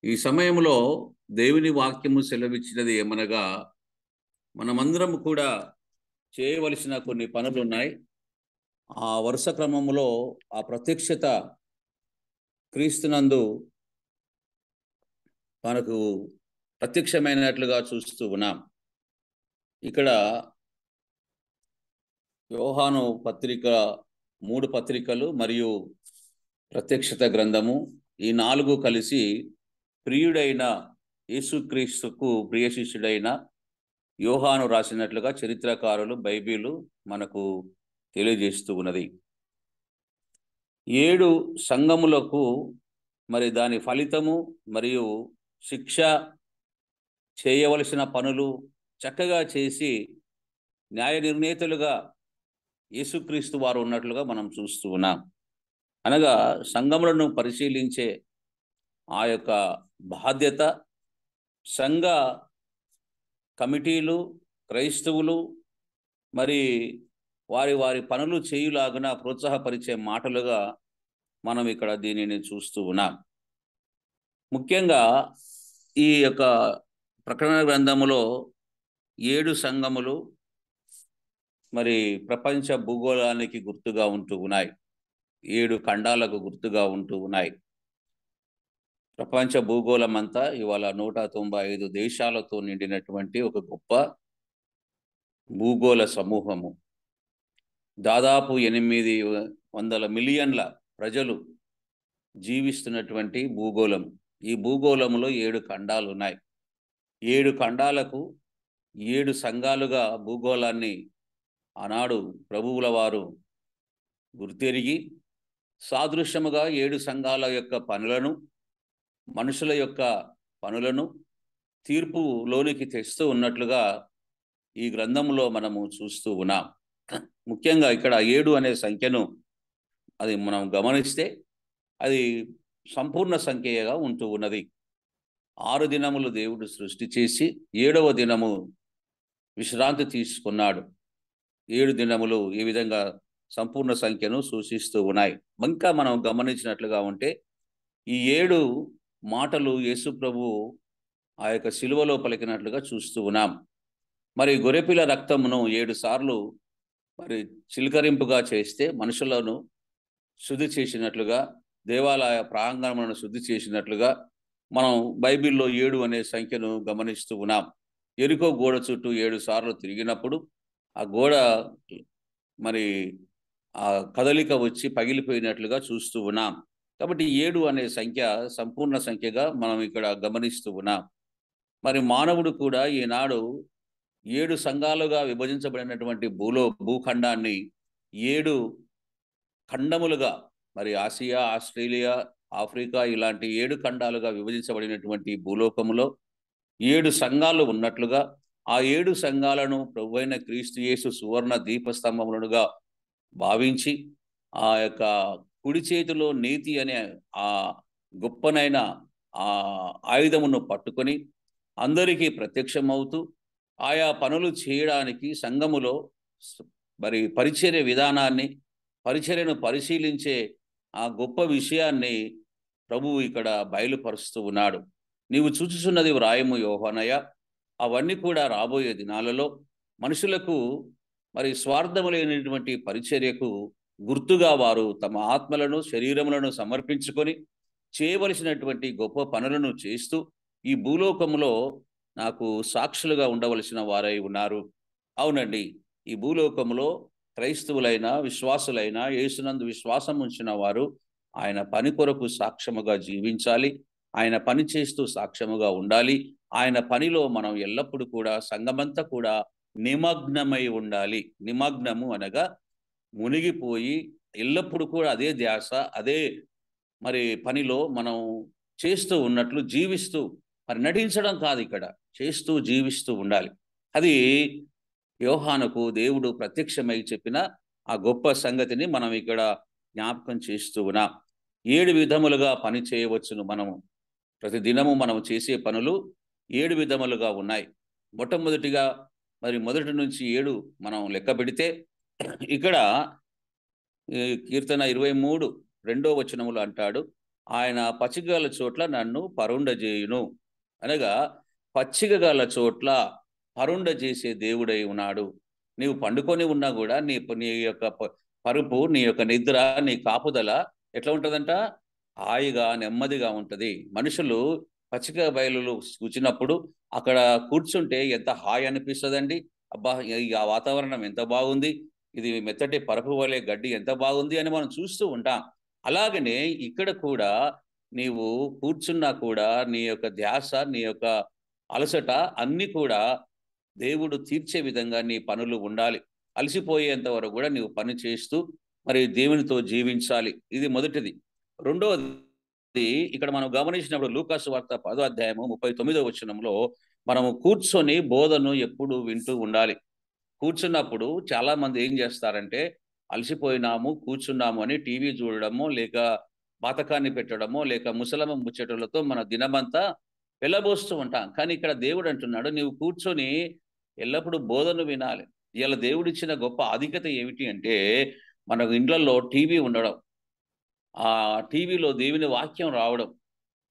ఈ సమయంలో దేవుని వాక్యము సెలవిచ్చినది ఏమనగా, మనమందరం కూడా చేయవలసిన కొన్ని పనులు ఉన్నాయి. ఆ వరుస క్రమంలో ఆ ప్రత్యక్షత క్రీస్తునందు మనకు ప్రత్యక్షమైనట్లుగా చూస్తూ ఉన్నాం. ఇక్కడ యోహాను పత్రిక 3 పత్రికలు మరియు ప్రత్యక్షత గ్రంథము ఈ 4 కలిసి ప్రియుడైన యేసుక్రీస్తుకు ప్రియ శిష్యుడైన యోహాను రాసినట్లుగా చరిత్రకారులు బైబిలు మనకు తెలియజేస్తూ ఉన్నది. 7 సంఘములకు మరి దాని ఫలితము మరియు శిక్ష, చేయవలసిన పనులు చక్కగా చేసి న్యాయ నిర్ణేతలుగా యేసుక్రీస్తు వారు ఉన్నట్లుగా మనం చూస్తూ ఉన్నాం. అనగా సంఘములను పరిశీలించే ఆ యొక్క బాధ్యత సంఘ కమిటీలు, క్రైస్తవులు మరి వారి వారి పనులు చేయులాగున ప్రోత్సాహపరిచే మాటలుగా మనం ఇక్కడ దీనిని చూస్తూ ఉన్నాం. ముఖ్యంగా ఈ యొక్క ప్రకటన గ్రంథములో 7 సంఘములు మరి ప్రపంచ భూగోళానికి గుర్తుగా ఉంటూ ఉన్నాయి. 7 ఖండాలకు గుర్తుగా ఉంటూ ఉన్నాయి. ప్రపంచ భూగోళం అంతా ఇవాళ 195 దేశాలతో నిండినటువంటి ఒక గొప్ప భూగోళ సమూహము. దాదాపు 800 మిలియన్ల ప్రజలు జీవిస్తున్నటువంటి భూగోళం. ఈ భూగోళంలో 7 ఖండాలు ఉన్నాయి. 7 ఖండాలకు 7 సంఘాలుగా భూగోళాన్ని ఆనాడు ప్రభువుల వారు గుర్తెరిగి సాదృశ్యముగా 7 సంఘాల యొక్క పనులను, మనుషుల యొక్క పనులను తీర్పులోనికి తెస్తూ ఉన్నట్లుగా ఈ గ్రంథంలో మనము చూస్తూ ఉన్నాం. ముఖ్యంగా ఇక్కడ 7 అనే సంఖ్యను అది మనం గమనిస్తే అది సంపూర్ణ సంఖ్యగా ఉంటూ ఉన్నది. 6 దినములు దేవుడు సృష్టి చేసి 7వ దినము విశ్రాంతి తీసుకున్నాడు. 7 దినములు ఈ విధంగా సంపూర్ణ సంఖ్యను సూచిస్తూ ఉన్నాయి. ఇంకా మనం గమనించినట్లుగా ఉంటే ఈ 7 మాటలు యేసు ప్రభు ఆ యొక్క శిలువలో పలికినట్లుగా చూస్తూ ఉన్నాం. మరి గొర్రెపిల్ల రక్తమును 7 సార్లు మరి చిలకరింపుగా చేస్తే మనుషులను శుద్ధి చేసినట్లుగా, దేవాలయ ప్రాంగణములను శుద్ధి చేసినట్లుగా మనం బైబిల్లో 7 అనే సంఖ్యను గమనిస్తూ ఉన్నాం. ఎరికో గోడ చుట్టూ 7 సార్లు తిరిగినప్పుడు ఆ గోడ మరి ఆ కదలిక వచ్చి పగిలిపోయినట్లుగా చూస్తూ ఉన్నాం. కాబట్టి 7 అనే సంఖ్య సంపూర్ణ సంఖ్యగా మనం ఇక్కడ గమనిస్తూ ఉన్నాం. మరి మానవుడు కూడా ఈనాడు 7 సంఘాలుగా విభజించబడినటువంటి భూఖండాన్ని 7 ఖండములుగా మరి ఆసియా, ఆస్ట్రేలియా, ఆఫ్రికా ఇలాంటి 7 ఖండాలుగా విభజించబడినటువంటి భూలోకములో 7 సంఘాలు ఉన్నట్లుగా ఆ 7 సంఘాలను ప్రభువైన క్రీస్తు యేసు సువర్ణ దీపస్తంభములుగా భావించి ఆ యొక్క కుడి చేతిలో నీతి అనే ఆ గొప్పనైన ఆ ఆయుధమును పట్టుకొని అందరికీ ప్రత్యక్షమవుతూ ఆయా పనులు చేయడానికి సంఘములో మరి పరిచర్య విధానాన్ని, పరిచర్యను పరిశీలించే ఆ గొప్ప విషయాన్ని ప్రభువు ఇక్కడ బయలుపరుస్తూ ఉన్నాడు. నీవు చూచుచున్నది వ్రాయము యోహానయ్య, అవన్నీ కూడా రాబోయే దినాలలో మనుషులకు మరి స్వార్థము లేనటువంటి పరిచర్యకు గుర్తుగా వారు తమ ఆత్మలను, శరీరములను సమర్పించుకొని చేయవలసినటువంటి గొప్ప పనులను చేస్తూ ఈ భూలోకములో నాకు సాక్షులుగా ఉండవలసిన వారై ఉన్నారు. అవునండి, ఈ భూలోకములో క్రైస్తవులైన, విశ్వాసులైన, యేసునందు విశ్వాసం ఉంచిన వారు ఆయన పని కొరకు సాక్ష్యముగా జీవించాలి. ఆయన పని చేస్తూ సాక్ష్యముగా ఉండాలి. ఆయన పనిలో మనం ఎల్లప్పుడూ కూడా సంఘమంతా కూడా నిమగ్నమై ఉండాలి. నిమగ్నము అనగా మునిగిపోయి ఎల్లప్పుడూ కూడా అదే ధ్యాస, అదే మరి పనిలో మనం చేస్తూ ఉన్నట్లు జీవిస్తూ, మరి నటించడం కాదు, ఇక్కడ చేస్తూ జీవిస్తూ ఉండాలి. అది యోహానుకు దేవుడు ప్రత్యక్షమై చెప్పిన ఆ గొప్ప సంగతిని మనం ఇక్కడ జ్ఞాపకం చేస్తూ ఉన్నాం. 7 విధములుగా పని చేయవచ్చును. మనము ప్రతి దినము మనం చేసే పనులు 7 విధములుగా ఉన్నాయి. మొట్టమొదటిగా మరి 1 నుంచి 7 మనం లెక్క పెడితే ఇక్కడ కీర్తన 23 2వ వచనములు అంటాడు, ఆయన పచ్చిక గల చోట్ల నన్ను పరుండజేయును. అనగా పచ్చిక గల చోట్ల పరుండజేసే దేవుడై ఉన్నాడు. నీవు పండుకొని ఉన్నా కూడా నీ యొక్క పరుపు, నీ యొక్క నిద్ర, నీ కాపుదల ఎట్లా ఉంటుందంట? హాయిగా నెమ్మదిగా ఉంటుంది. మనుషులు పచ్చిక బయలులు కూర్చున్నప్పుడు అక్కడ కూర్చుంటే ఎంత హాయి అనిపిస్తుందండి. అబ్బా, ఆ వాతావరణం ఎంత బాగుంది, ఇది మెత్తటి పరుపు వలె గడ్డి ఎంత బాగుంది అని మనం చూస్తూ ఉంటాం. అలాగనే ఇక్కడ కూడా నీవు కూర్చున్నా కూడా నీ యొక్క ధ్యాస, నీ యొక్క అలసట అన్నీ కూడా దేవుడు తీర్చే విధంగా నీ పనులు ఉండాలి. అలసిపోయేంత వరకు కూడా నీవు పని చేస్తూ మరి దేవునితో జీవించాలి. ఇది మొదటిది. రెండవది, ఇక్కడ మనం గమనించినప్పుడు లూకాసు వార్త 10వ అధ్యాయము 39వ వచనంలో మనము కూర్చొని బోధను ఎప్పుడు వింటూ ఉండాలి. కూర్చున్నప్పుడు చాలామంది ఏం చేస్తారంటే, అలసిపోయినాము, కూర్చున్నాము అని టీవీ చూడడమో, లేక బాతకాన్ని పెట్టడమో, లేక ముసలమ్మ ముచ్చటలతో మన దినమంతా వెళ్ళబోస్తూ ఉంటాం. కానీ ఇక్కడ దేవుడు అంటున్నాడు, నీవు కూర్చొని ఎల్లప్పుడూ బోధను వినాలి. ఇవాళ దేవుడిచ్చిన గొప్ప ఆధిక్యత ఏమిటి అంటే, మన ఇండ్లలో టీవీ ఉండడం, ఆ టీవీలో దేవుని వాక్యం రావడం.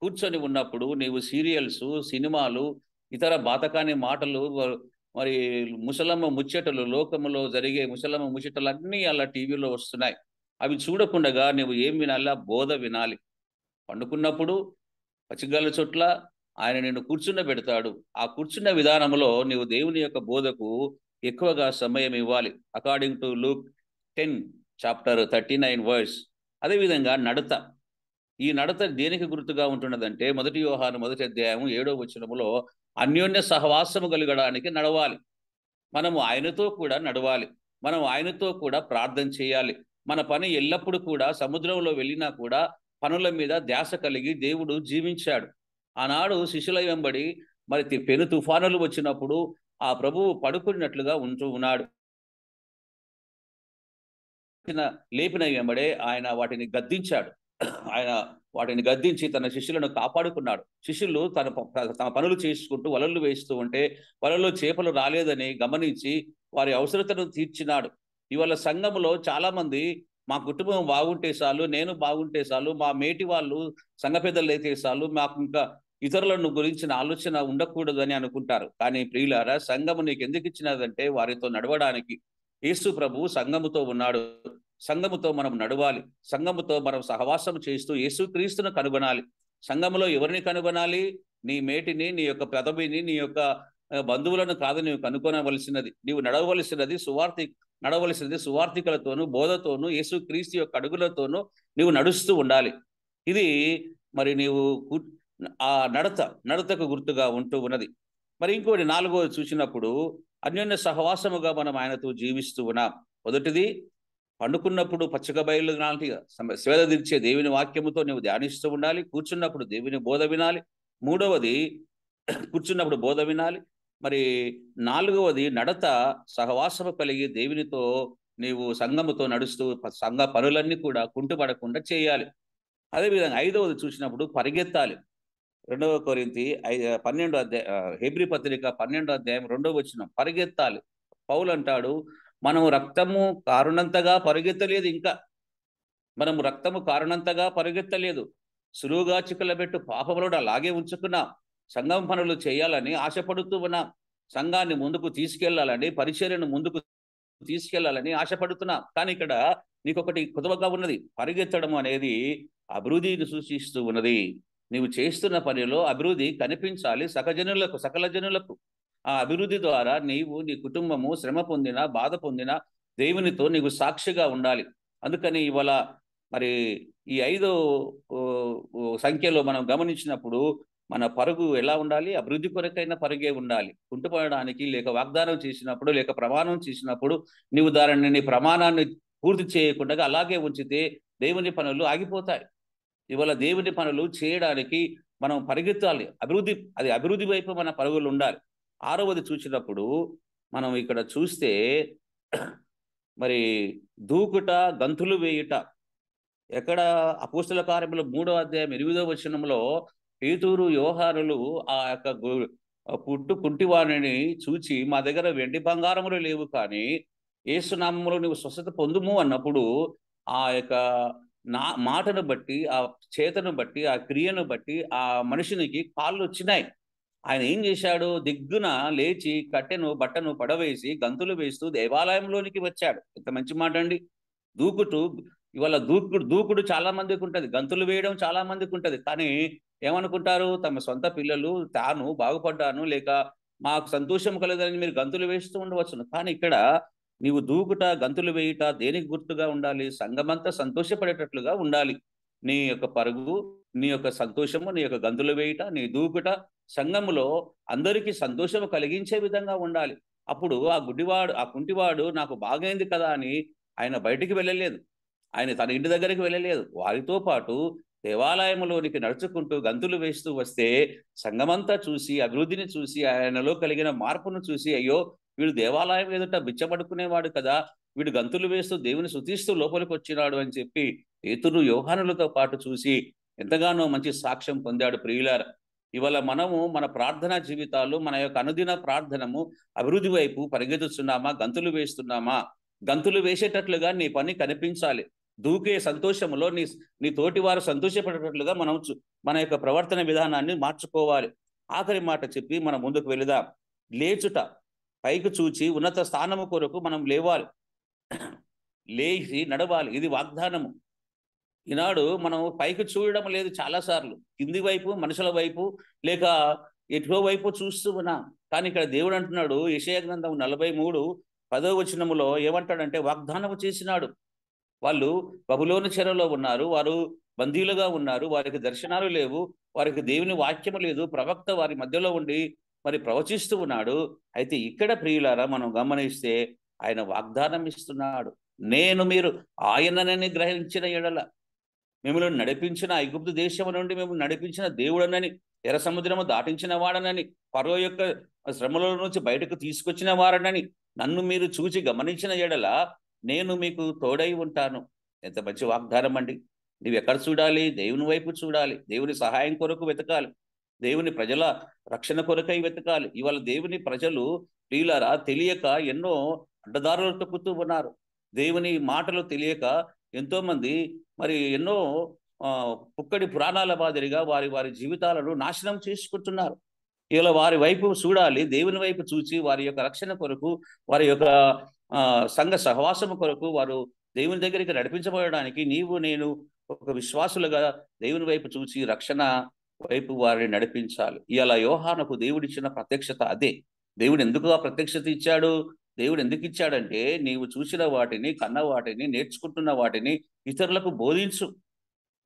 కూర్చొని ఉన్నప్పుడు నీవు సీరియల్స్, సినిమాలు, ఇతర బాతకాని మాటలు, మరి ముసలమ్మ ముచ్చటలు, లోకములో జరిగే ముసలమ్మ ముచ్చటలన్నీ అలా టీవీలో వస్తున్నాయి. అవి చూడకుండగా నువ్వు ఏం వినాలా? బోధ వినాలి. పండుకున్నప్పుడు పచ్చిగల చోట్ల ఆయన నిన్ను కూర్చుండబెడతాడు. ఆ కూర్చున్న విధానంలో నీవు దేవుని యొక్క బోధకు ఎక్కువగా సమయం ఇవ్వాలి. According to Luke 10 chapter 39 verse. అదేవిధంగా నడత. ఈ నడత దేనికి గుర్తుగా ఉంటున్నదంటే, 1 యోహాను 1వ అధ్యాయం 7వ వచనములో అన్యోన్య సహవాసము కలగడానికి నడవాలి. మనము ఆయనతో కూడా నడవాలి. మనం ఆయనతో కూడా ప్రార్థన చేయాలి. మన పని ఎల్లప్పుడూ కూడా సముద్రంలో వెళ్ళినా కూడా పనుల మీద ధ్యాస కలిగి దేవుడు జీవించాడు. ఆనాడు శిష్యుల వెంబడి మరి పెను తుఫానులు వచ్చినప్పుడు ఆ ప్రభువు పడుకున్నట్లుగా ఉంటూ ఉన్నాడు. లేపిన వెంబడే ఆయన వాటిని గద్దించాడు. ఆయన వాటిని గద్దించి తన శిష్యులను కాపాడుకున్నాడు. శిష్యులు తమ పనులు చేసుకుంటూ వలలు వేస్తూ ఉంటే వలలో చేపలు రాలేదని గమనించి వారి అవసరతను తీర్చినాడు. ఇవాళ సంఘములో చాలా మంది, మా కుటుంబం బాగుంటే చాలు, నేను బాగుంటే చాలు, మా మేటి వాళ్ళు సంఘ పెద్దలు అయితే చాలు, మాకు ఇంకా ఇతరులను గురించిన ఆలోచన ఉండకూడదు అని అనుకుంటారు. కానీ ప్రియులారా, సంఘము నీకు ఎందుకు ఇచ్చినదంటే వారితో నడవడానికి. యేసు ప్రభు సంఘముతో ఉన్నాడు. సంఘముతో మనం నడవాలి. సంఘముతో మనం సహవాసం చేస్తూ యేసుక్రీస్తును కనుగొనాలి. సంఘములో ఎవరిని కనుగొనాలి? నీ మేటిని, నీ యొక్క పెదవిని, నీ యొక్క బంధువులను కాదు నీవు కనుగొనవలసినది. నీవు నడవలసినది సువార్థికులతోనూ, బోధతోనూ, యేసుక్రీస్తు యొక్క అడుగులతోనూ నీవు నడుస్తూ ఉండాలి. ఇది మరి నీవు ఆ నడతకు గుర్తుగా ఉంటూ ఉన్నది. మరి ఇంకోటి 4వది చూసినప్పుడు, అన్యోన్య సహవాసముగా మనం ఆయనతో జీవిస్తూ ఉన్నాం. మొదటిది, పండుకున్నప్పుడు పచ్చిక బయలు లాంటి స్వేద తీర్చే దేవుని వాక్యముతో నువ్వు ధ్యానిస్తూ ఉండాలి. కూర్చున్నప్పుడు దేవుని బోధ వినాలి. మూడవది, కూర్చున్నప్పుడు బోధ వినాలి. మరి 4వది, నడత సహవాసము కలిగి దేవునితో నీవు సంఘముతో నడుస్తూ సంఘ పనులన్నీ కూడా కుంటుపడకుండా చేయాలి. అదేవిధంగా 5వది చూసినప్పుడు పరిగెత్తాలి. 2వ కొరింథీ 12వ అధ్యాయం, హెబ్రీ పత్రిక 12వ అధ్యాయం 2వ వచనం, పరిగెత్తాలి. పౌలు అంటాడు, మనము రక్తము కారునంతగా పరుగెత్తలేదు. ఇంకా మనము రక్తము కారునంతగా పరుగెత్తలేదు. సులువుగా చిక్కులబెట్టు పాపములను అలాగే ఉంచుకున్నాం. సంఘం పనులు చేయాలని ఆశపడుతూ ఉన్నాం. సంఘాన్ని ముందుకు తీసుకెళ్లాలని, పరిచర్యను ముందుకు తీసుకెళ్లాలని ఆశపడుతున్నాం. కానీ ఇక్కడ నీకొకటి కొత్తగా ఉన్నది. పరిగెత్తడం అనేది అభివృద్ధిని సూచిస్తూ ఉన్నది. నీవు చేస్తున్న పనిలో అభివృద్ధి కనిపించాలి సకల జనులకు. ఆ అభివృద్ధి ద్వారా నీవు, నీ కుటుంబము శ్రమ పొందిన, బాధ పొందిన దేవునితో నీవు సాక్షిగా ఉండాలి. అందుకని ఇవాళ మరి ఈ 5వ సంఖ్యలో మనం గమనించినప్పుడు మన పరుగు ఎలా ఉండాలి? అభివృద్ధి కొరకైన పరుగే ఉండాలి. కుంటుపడడానికి, లేక వాగ్దానం చేసినప్పుడు, లేక ప్రమాణం చేసినప్పుడు నీవు నీ ప్రమాణాన్ని పూర్తి చేయకుండా అలాగే ఉంచితే దేవుని పనులు ఆగిపోతాయి. ఇవాళ దేవుని పనులు చేయడానికి మనం పరిగెత్తాలి. అభివృద్ధి వైపు మన పరుగులు ఉండాలి. 6వది చూసినప్పుడు మనం ఇక్కడ చూస్తే మరి దూకుట, గంతులు వేయుట. ఎక్కడ? అపోస్తల కార్యములు 3వ అధ్యాయం 8వ వచనంలో పేతురు, యోహానులు ఆ యొక్క కుంటివాణిని చూచి, మా దగ్గర వెండి బంగారములు లేవు, కానీ యేసు నామములో నువ్వు స్వస్థత పొందుము అన్నప్పుడు ఆ యొక్క నా మాటను బట్టి, ఆ చేతను బట్టి, ఆ క్రియను బట్టి ఆ మనిషినికి కాళ్ళు వచ్చినాయి. ఆయన ఏం చేశాడు? దిగ్గున లేచి కట్టెను బట్టను పడవేసి గంతులు వేస్తూ దేవాలయంలోనికి వచ్చాడు. ఎంత మంచి మాట అండి. దూకుతూ ఇవాళ దూకుడు చాలా మందికి ఉంటుంది, గంతులు వేయడం చాలా మందికి ఉంటుంది. కానీ ఏమనుకుంటారు? తమ సొంత పిల్లలు తాను బాగుపడ్డాను లేక మాకు సంతోషం కలదని మీరు గంతులు వేస్తూ ఉండవచ్చును. కానీ ఇక్కడ నీవు దూకుట, గంతులు వేయుట దేనికి గుర్తుగా ఉండాలి? సంఘమంతా సంతోషపడేటట్లుగా ఉండాలి. నీ యొక్క పరుగు, నీ యొక్క సంతోషము, నీ యొక్క గంతులు వేయుట, నీ దూకుట సంఘములో అందరికీ సంతోషము కలిగించే విధంగా ఉండాలి. అప్పుడు ఆ కుంటివాడు నాకు బాగైంది కదా అని ఆయన బయటికి వెళ్ళలేదు. ఆయన తన ఇంటి దగ్గరికి వెళ్ళలేదు. వారితో పాటు దేవాలయంలోనికి నడుచుకుంటూ గంతులు వేస్తూ వస్తే సంఘమంతా చూసి, అభివృద్ధిని చూసి, ఆయనలో కలిగిన మార్పును చూసి, అయ్యో వీడు దేవాలయం ఎదుట బిచ్చబడుకునేవాడు కదా, వీడు గంతులు వేస్తూ దేవుని స్తుతిస్తూ లోపలికి వచ్చినాడు అని చెప్పి పేతురు, యోహానులతో పాటు చూసి ఎంతగానో మంచి సాక్ష్యం పొందాడు. ప్రియులారా, ఇవాళ మనము మన ప్రార్థనా జీవితాలు, మన యొక్క అనుదిన ప్రార్థనము అభివృద్ధి వైపు పరిగెత్తుతున్నామా? గంతులు వేస్తున్నామా? గంతులు వేసేటట్లుగా నీ పని కనిపించాలి. దూకే సంతోషములో నీ తోటి వారు సంతోషపడేటట్లుగా మన యొక్క ప్రవర్తన విధానాన్ని మార్చుకోవాలి. ఆఖరి మాట చెప్పి మనం ముందుకు వెళదాం. లేచుట, పైకి చూచి ఉన్నత స్థానము కొరకు మనం లేవాలి, లేచి నడవాలి. ఇది వాగ్దానము. ఈనాడు మనం పైకి చూడడం లేదు, చాలాసార్లు కింది వైపు, మనుషుల వైపు లేక ఎటో వైపు చూస్తూ ఉన్నాం. కానీ ఇక్కడ దేవుడు అంటున్నాడు, యెషయా గ్రంథం 43:10 ఏమంటాడంటే, వాగ్దానము చేసినాడు. వాళ్ళు బబులోను చెరలో ఉన్నారు, వారు బందీలుగా ఉన్నారు, వారికి దర్శనాలు లేవు, వారికి దేవుని వాక్యము లేదు, ప్రవక్త వారి మధ్యలో ఉండి మరి ప్రవచిస్తూ ఉన్నాడు. అయితే ఇక్కడ ప్రియులారా మనం గమనిస్తే ఆయన వాగ్దానం ఇస్తున్నాడు. మీరు ఆయననని గ్రహించిన ఎడల, మిమ్మల్ని నడిపించిన ఐగుప్తు దేశం నుండి మిమ్మల్ని నడిపించిన దేవుడనని, ఎర్ర సముద్రము దాటించిన వాడనని, ఫరో యొక్క శ్రమల నుంచి బయటకు తీసుకొచ్చిన వాడనని నన్ను మీరు చూచి గమనించిన ఎడల నేను మీకు తోడై ఉంటాను. ఎంత మంచి వాగ్దానం అండి. నువ్వు ఎక్కడ చూడాలి? దేవుని వైపు చూడాలి. దేవుని సహాయం కొరకు వెతకాలి. దేవుని ప్రజల రక్షణ కొరకై వెతకాలి. ఇవాళ దేవుని ప్రజలు ప్రియులారా తెలియక ఎన్నో అడ్డదారులు తొక్కుతూ ఉన్నారు. దేవుని మాటలు తెలియక ఎంతో మంది మరి ఎన్నో పుక్కడి పురాణాల మాదిరిగా వారి వారి జీవితాలను నాశనం చేసుకుంటున్నారు. ఇలా వారి వైపు చూడాలి. దేవుని వైపు చూచి వారి యొక్క రక్షణ కొరకు, వారి యొక్క సంఘ సహవాసము కొరకు వారు దేవుని దగ్గరికి నడిపించబడడానికి నీవు నేను ఒక విశ్వాసులుగా దేవుని వైపు చూచి రక్షణ వైపు వారిని నడిపించాలి. ఇలా యోహానుకు దేవుడిచ్చిన ప్రత్యక్షత అదే. దేవుడు ఎందుకు ఆ ప్రత్యక్షత ఇచ్చాడు? దేవుడు ఎందుకు ఇచ్చాడంటే, నీవు చూసిన వాటిని, కన్న వాటిని, నేర్చుకుంటున్న వాటిని ఇతరులకు బోధించు.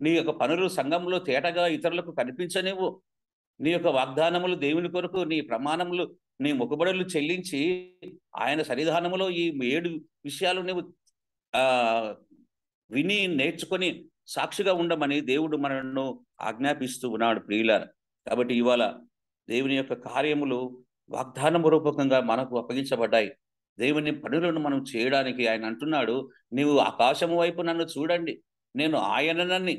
నీ యొక్క పనులు సంఘంలో తేటగా ఇతరులకు కనిపించనివ్వు. నీ యొక్క వాగ్దానములు దేవుని కొరకు, నీ ప్రమాణములు, నీ మొక్కుబడులు చెల్లించి ఆయన సన్నిధానములో ఈ 7 విషయాలు నువ్వు విని నేర్చుకొని సాక్షిగా ఉండమని దేవుడు మనను ఆజ్ఞాపిస్తూ ఉన్నాడు ప్రియులారా. కాబట్టి ఇవాళ దేవుని యొక్క కార్యములు వాగ్దానము రూపకంగా మనకు అప్పగించబడ్డాయి. దేవుని పనులను మనం చేయడానికి ఆయన అంటున్నాడు, నీవు ఆకాశము వైపు నన్ను చూడండి, నేను ఆయననని,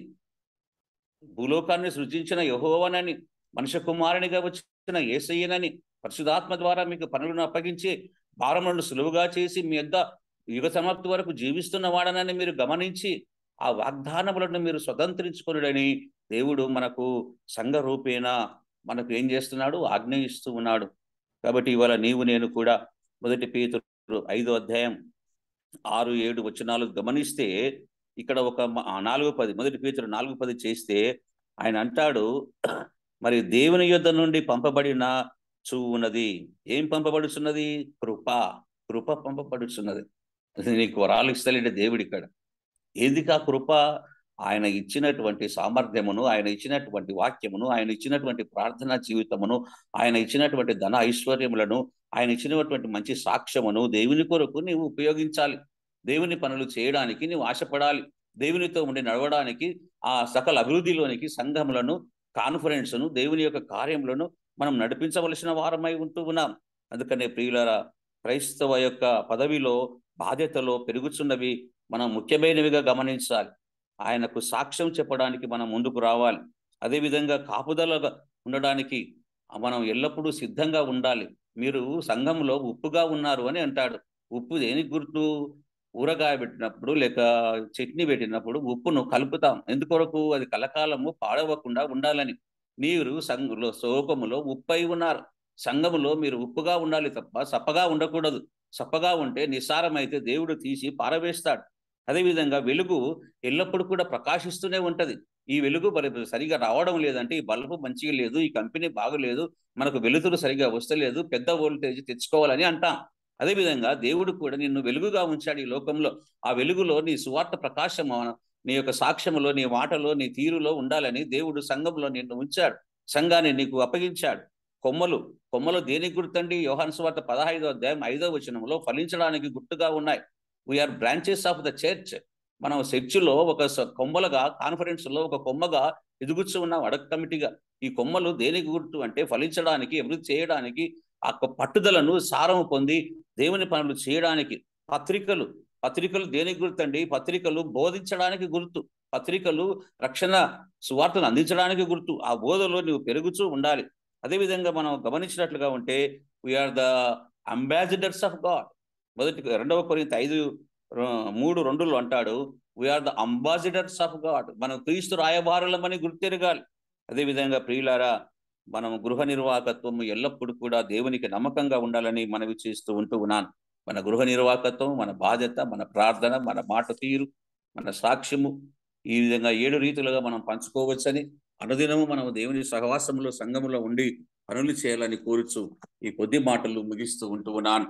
భూలోకాన్ని సృజించిన యెహోవానని, మనుష్య కుమారునిగా వచ్చిన యేసయ్యనని, పరిశుద్ధాత్మ ద్వారా మీకు పనులను అప్పగించి భారములను సులువుగా చేసి మీ యొద్ద యుగ సమాప్తి వరకు జీవిస్తున్న వాడనని మీరు గమనించి ఆ వాగ్దానములను మీరు స్వతంత్రించుకొనుడని దేవుడు మనకు సంఘ రూపేణ మనకు ఏం చేస్తున్నాడు? ఆజ్ఞ ఇస్తూ ఉన్నాడు. కాబట్టి ఇవాళ నీవు నేను కూడా 1 పేతురు 5:6-7 గమనిస్తే ఇక్కడ ఒక 4:10, 1 పేతురు 4:10 చేస్తే ఆయన అంటాడు, మరి దేవుని యొద్ద నుండి పంపబడిన ఉన్నది. ఏం పంపబడుచున్నది? కృప పంపబడుచున్నది. నీకు వరాలు ఇస్తలేంటే దేవుడు ఇక్కడ. ఏది ఆ కృప? ఆయన ఇచ్చినటువంటి సామర్థ్యమును, ఆయన ఇచ్చినటువంటి వాక్యమును, ఆయన ఇచ్చినటువంటి ప్రార్థనా జీవితమును, ఆయన ఇచ్చినటువంటి ధన ఐశ్వర్యములను, ఆయన ఇచ్చినటువంటి మంచి సాక్ష్యమును దేవుని కొరకు నీవు ఉపయోగించాలి. దేవుని పనులు చేయడానికి నీవు ఆశపడాలి. దేవునితో ఉండి నడవడానికి, ఆ సకల అభివృద్ధిలోనికి సంఘములను, కాన్ఫరెన్స్ను, దేవుని యొక్క కార్యములను మనం నడిపించవలసిన వారమై ఉంటూ ఉన్నాం. అందుకనే ప్రియులారా, క్రైస్తవ యొక్క పదవిలో, బాధ్యతలో పెరుగుచున్నవి మనం ముఖ్యమైనవిగా గమనించాలి. ఆయనకు సాక్ష్యం చెప్పడానికి మనం ముందుకు రావాలి. అదేవిధంగా కాపుదలగా ఉండడానికి మనం ఎల్లప్పుడూ సిద్ధంగా ఉండాలి. మీరు సంఘంలో ఉప్పుగా ఉన్నారు అని అంటాడు. ఉప్పు దేనికి గుర్తు? ఊరగాయ పెట్టినప్పుడు లేక చట్నీ పెట్టినప్పుడు ఉప్పును కలుపుతాం. ఎందుకొరకు? అది కలకాలము పాడవకుండా ఉండాలని. మీరు సంఘంలో శోకములో ఉప్పై ఉన్నారు. సంఘములో మీరు ఉప్పుగా ఉండాలి తప్ప సప్పగా ఉండకూడదు. సప్పగా ఉంటే నిస్సారమైతే దేవుడు తీసి పారవేస్తాడు. అదేవిధంగా వెలుగు ఎల్లప్పుడు కూడా ప్రకాశిస్తూనే ఉంటది. ఈ వెలుగు మరి సరిగ్గా రావడం లేదంటే, ఈ బల్బు మంచిగా లేదు, ఈ కంపెనీ బాగలేదు, మనకు వెలుతురు సరిగ్గా వస్తలేదు, పెద్ద వోల్టేజ్ తెచ్చుకోవాలని అంటాం. అదేవిధంగా దేవుడు కూడా నిన్ను వెలుగుగా ఉంచాడు ఈ లోకంలో. ఆ వెలుగులో నీ సువార్త ప్రకాశము, నీ యొక్క సాక్ష్యములో, నీ మాటలో, నీ తీరులో ఉండాలని దేవుడు సంఘంలో నిన్ను ఉంచాడు. సంఘాన్ని నీకు అప్పగించాడు. కొమ్మలు కొమ్మలు దేనికి గుర్తండి? యోహాను సువార్త 15వ అధ్యాయం 5వ వచనంలో ఫలించడానికి గుర్తుగా ఉన్నాయి. We are branches of the church. మనం చర్చిలో ఒక కొమ్మలుగా, కాన్ఫరెన్స్లో ఒక కొమ్మగా ఎదుగుతూ ఉన్నాం అడగ కమిటీగా. ఈ కొమ్మలు దేనికి గుర్తు అంటే ఫలించడానికి, అభివృద్ధి చేయడానికి, ఆ పట్టుదలను సారము పొంది దేవుని పనులు చేయడానికి. పత్రికలు పత్రికలు దేనికి గుర్తండి? పత్రికలు బోధించడానికి గుర్తు. పత్రికలు రక్షణ సువార్తను అందించడానికి గుర్తు. ఆ బోధలో నువ్వు పెరుగుతూ ఉండాలి. అదేవిధంగా మనం గమనించినట్లుగా ఉంటే we are the ambassadors of God. 2 కొరింథీ 5:3-2 అంటాడు, we are the ambassadors of God. మనం క్రీస్తు రాయబారులమని గుర్తెరగాలి. అదేవిధంగా ప్రియులారా, మనం గృహ నిర్వాహకత్వం ఎల్లప్పుడూ కూడా దేవునికి నమ్మకంగా ఉండాలని మనవి చేస్తూ ఉంటూ ఉన్నాను. మన గృహ నిర్వాహకత్వం, మన బాధ్యత, మన ప్రార్థన, మన మాట తీరు, మన సాక్ష్యము, ఈ విధంగా 7 రీతులుగా మనం పంచుకోవచ్చని, అనుదినము మనం దేవుని సహవాసంలో, సంఘములో ఉండి పనులు చేయాలని కోరుచు ఈ కొద్ది మాటలు ముగిస్తూ ఉంటూ ఉన్నాను.